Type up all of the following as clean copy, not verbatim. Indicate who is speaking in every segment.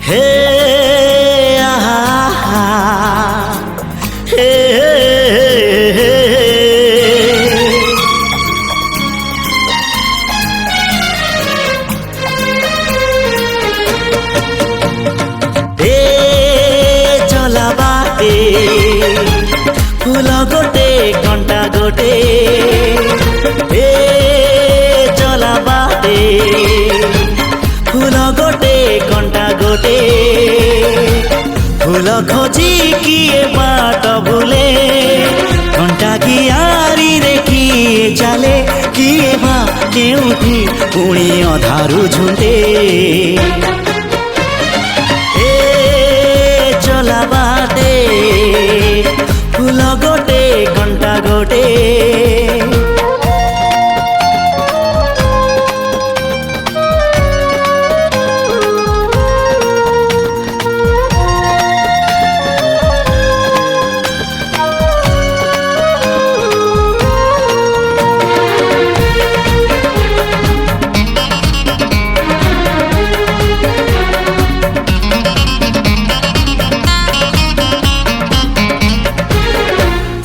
Speaker 1: हे आहा हे चला बाटे फूल गोटे कंटा गोटे चला बाटे फूल गोटे कंटा गोटे फूल खोजी किए बाट भूले कंटा कियारी रे किए चले किए बा केउठी पुणी अधारू झुंटे चला बाटे फूल गोटे कंटा गोटे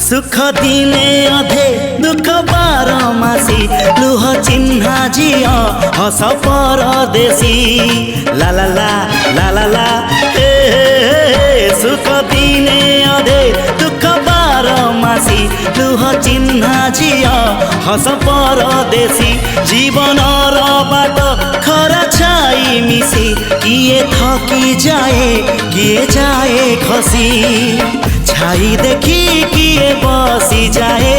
Speaker 1: सुख दिने अधे दुख बारमासी लुह चिन्हा झिଅ हस परदेशी ला ला ला ला ला ला सुख दिने अधे दुख बारमासी लुह चिन्हा झिଅ हस परदेशी जीवन बाट खरा छाई मिसी किए थकी जाए किए जाए खसी छाई देखी किए बसी जाए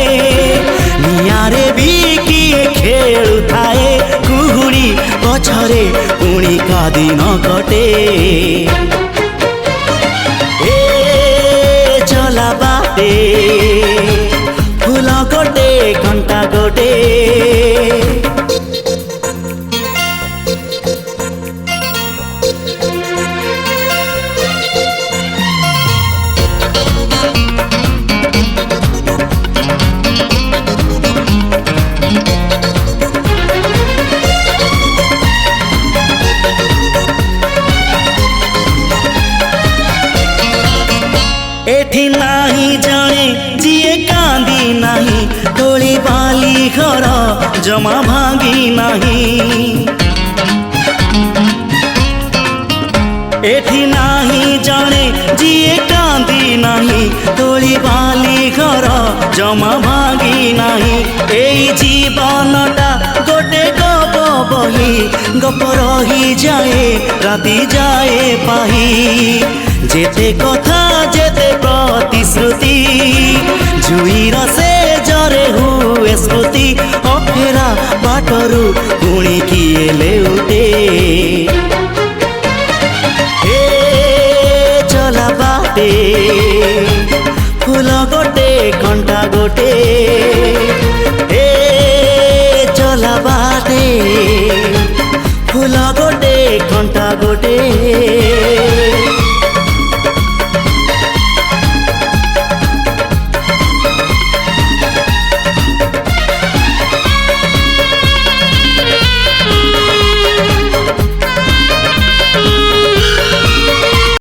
Speaker 1: नियारे भी किए खेलु थाए कुहुड़ी पछरे पुणी का दिन कटे चला बाटे फूल गोटे कंटा गोटे एठी नाही जाने जिए कांदी नाही तोली बाली घर जमा भांगी नहीं एठी नाही जाने जिए कांदी नहीं तोली बाली घर जमा भांगी नहीं एई जीवनटा गोटे गप बही गप रही जाए राति जाए पाही जेते कथा जेते प्रतिश्रुति जुईर से जरे हुए स्मृति अफेरा बाटरू पुणी किए लेउटे चला बाटे फूल गोटे कंटा गोटे चला बाटे फूल गोटे कंटा गोटे।